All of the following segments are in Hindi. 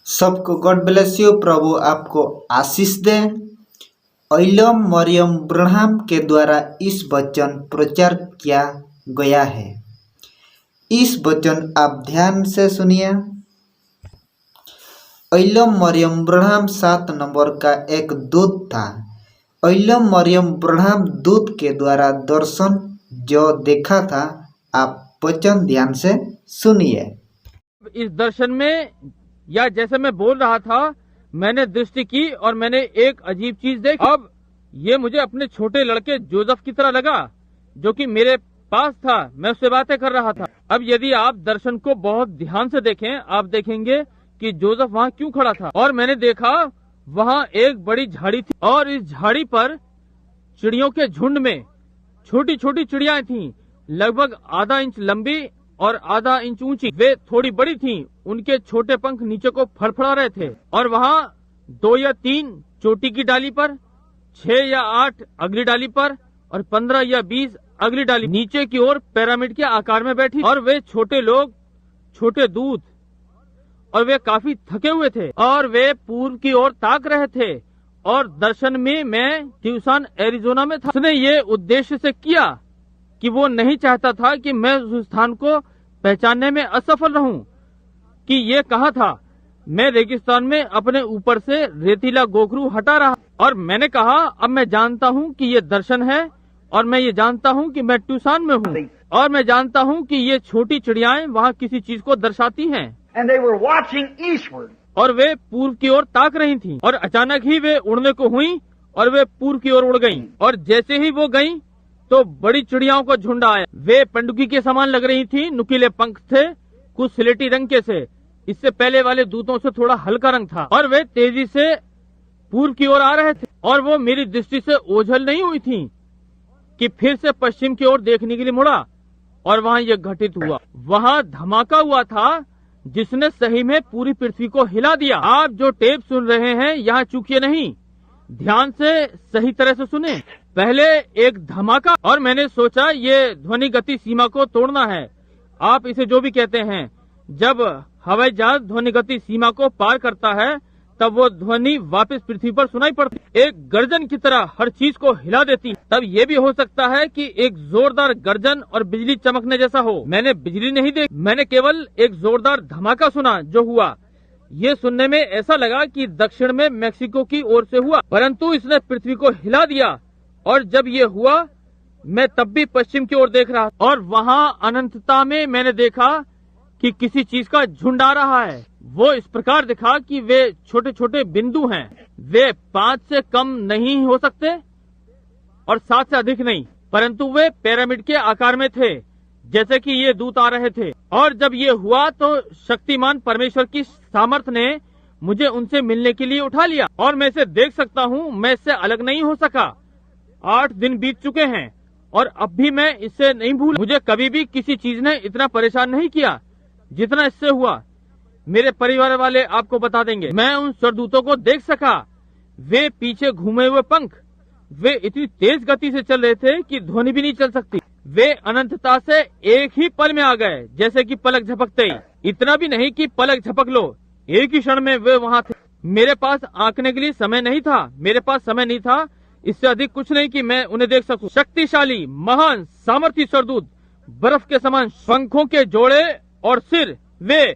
सबको गॉड ब्लेस यू। प्रभु आपको आशीष दे। इलम मरियम ब्रह्म के द्वारा इस वचन प्रचार किया गया है। इस वचन आप ध्यान से सुनिए। इलम मरियम ब्रह्म 7 नंबर का एक दूत था। इलम मरियम ब्रह्म दूत के द्वारा दर्शन जो देखा था, आप वचन ध्यान से सुनिए। इस दर्शन में या जैसे मैं बोल रहा था, मैंने दृष्टि की और मैंने एक अजीब चीज देखी। अब ये मुझे अपने छोटे लड़के जोसेफ की तरह लगा, जो कि मेरे पास था। मैं उससे बातें कर रहा था। अब यदि आप दर्शन को बहुत ध्यान से देखें, आप देखेंगे कि जोसेफ वहाँ क्यों खड़ा था। और मैंने देखा वहाँ एक बड़ी झाड़ी थी और इस झाड़ी पर चिड़ियों के झुंड में छोटी छोटी चिड़ियाएं थीं, लगभग आधा इंच लंबी और आधा इंच ऊंची। वे थोड़ी बड़ी थीं। उनके छोटे पंख नीचे को फड़फड़ा रहे थे और वहाँ 2 या 3 चोटी की डाली पर, 6 या 8 अगली डाली पर और 15 या 20 अगली डाली नीचे की ओर पिरामिड के आकार में बैठी। और वे छोटे लोग, छोटे दूत, और वे काफी थके हुए थे और वे पूर्व की ओर ताक रहे थे। और दर्शन में मैं ट्यूसन एरिजोना में था। उसने ये उद्देश्य से किया कि वो नहीं चाहता था कि मैं उस स्थान को पहचानने में असफल रहूं। कि ये कहा था, मैं रेगिस्तान में अपने ऊपर से रेतीला गोखरू हटा रहा। और मैंने कहा, अब मैं जानता हूँ कि ये दर्शन है और मैं ये जानता हूँ कि मैं ट्यूसन में हूँ और मैं जानता हूँ कि ये छोटी चिड़ियाएं वहाँ किसी चीज को दर्शाती हैं। And they were watching eastward. और वे पूर्व की ओर ताक रही थीं। और अचानक ही वे उड़ने को हुई और वे पूर्व की ओर उड़ गईं। और जैसे ही वो गईं तो बड़ी चिड़ियाओं का झुंड आया। वे पंडुकी के समान लग रही थीं, नुकीले पंख थे, कुछ स्लेटी रंग के से। इससे पहले वाले दूतों से थोड़ा हल्का रंग था और वे तेजी से पूर्व की ओर आ रहे थे। और वो मेरी दृष्टि से ओझल नहीं हुई थी कि फिर से पश्चिम की ओर देखने के लिए मुड़ा। और वहाँ ये घटित हुआ। वहाँ धमाका हुआ था जिसने सही में पूरी पृथ्वी को हिला दिया। आप जो टेप सुन रहे हैं, यहाँ चूकिए नहीं, ध्यान से सही तरह से सुने। पहले एक धमाका और मैंने सोचा ये ध्वनि गति सीमा को तोड़ना है। आप इसे जो भी कहते हैं। जब हवाई जहाज ध्वनि गति सीमा को पार करता है, तब वो ध्वनि वापस पृथ्वी पर सुनाई पड़ती, एक गर्जन की तरह हर चीज को हिला देती। तब ये भी हो सकता है कि एक जोरदार गर्जन और बिजली चमकने जैसा हो। मैंने बिजली नहीं देखी, मैंने केवल एक जोरदार धमाका सुना जो हुआ। ये सुनने में ऐसा लगा कि दक्षिण में मेक्सिको की ओर से हुआ, परंतु इसने पृथ्वी को हिला दिया। और जब ये हुआ, मैं तब भी पश्चिम की ओर देख रहा और वहाँ अनंतता में मैंने देखा कि किसी चीज का झुंड आ रहा है। वो इस प्रकार दिखा कि वे छोटे छोटे बिंदु हैं। वे 5 से कम नहीं हो सकते और 7 से अधिक नहीं, परंतु वे पिरामिड के आकार में थे, जैसे कि ये दूत आ रहे थे। और जब ये हुआ तो शक्तिमान परमेश्वर की सामर्थ ने मुझे उनसे मिलने के लिए उठा लिया और मैं इसे देख सकता हूँ। मैं इससे अलग नहीं हो सका। 8 दिन बीत चुके हैं और अब भी मैं इससे नहीं भूला। मुझे कभी भी किसी चीज ने इतना परेशान नहीं किया जितना इससे हुआ। मेरे परिवार वाले आपको बता देंगे। मैं उन स्वर्गदूतों को देख सका। वे पीछे घूमे हुए पंख, वे इतनी तेज गति से चल रहे थे कि ध्वनि भी नहीं चल सकती। वे अनंतता से एक ही पल में आ गए, जैसे कि पलक झपकते ही। इतना भी नहीं कि पलक झपक लो, एक ही क्षण में वे वहाँ थे। मेरे पास आंकने के लिए समय नहीं था। मेरे पास समय नहीं था, इससे अधिक कुछ नहीं कि मैं उन्हें देख सकूं। शक्तिशाली, महान, सामर्थी स्वर्गदूत, बर्फ के समान पंखों के जोड़े और सिर वे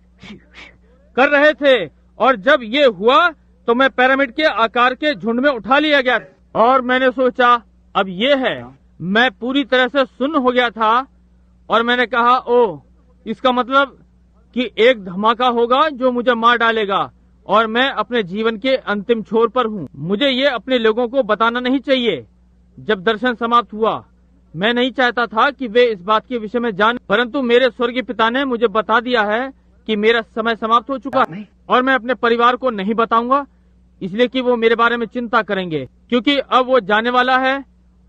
कर रहे थे। और जब ये हुआ तो मैं पिरामिड के आकार के झुंड में उठा लिया गया और मैंने सोचा, अब ये है। मैं पूरी तरह से सुन्न हो गया था और मैंने कहा, ओह, इसका मतलब कि एक धमाका होगा जो मुझे मार डालेगा और मैं अपने जीवन के अंतिम छोर पर हूँ। मुझे ये अपने लोगों को बताना नहीं चाहिए। जब दर्शन समाप्त हुआ, मैं नहीं चाहता था कि वे इस बात के विषय में जाने, परंतु मेरे स्वर्गीय पिता ने मुझे बता दिया है कि मेरा समय समाप्त हो चुका है और मैं अपने परिवार को नहीं बताऊंगा, इसलिए कि वो मेरे बारे में चिंता करेंगे, क्योंकि अब वो जाने वाला है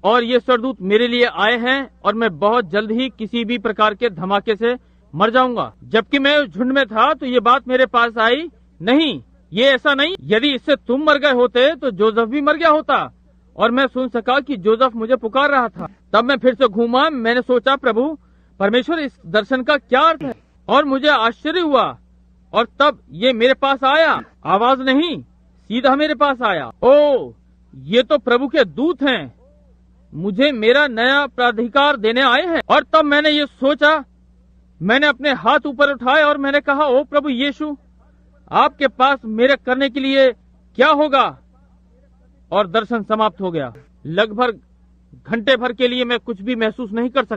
और ये स्वर्गदूत मेरे लिए आए हैं और मैं बहुत जल्द ही किसी भी प्रकार के धमाके से मर जाऊंगा। जबकि मैं उस झुंड में था तो ये बात मेरे पास आई नहीं। ये ऐसा नहीं, यदि इससे तुम मर गए होते तो जोसेफ भी मर गया होता। और मैं सुन सका कि जोसेफ मुझे पुकार रहा था। तब मैं फिर से घूमा। मैंने सोचा, प्रभु परमेश्वर, इस दर्शन का क्या अर्थ है? और मुझे आश्चर्य हुआ और तब ये मेरे पास आया, आवाज नहीं, सीधा मेरे पास आया। ओ, ये तो प्रभु के दूत हैं, मुझे मेरा नया प्राधिकार देने आए हैं। और तब मैंने ये सोचा, मैंने अपने हाथ ऊपर उठाए और मैंने कहा, ओ प्रभु यीशु, आपके पास मेरे करने के लिए क्या होगा? और दर्शन समाप्त हो गया। लगभग घंटे भर के लिए मैं कुछ भी महसूस नहीं कर सकता।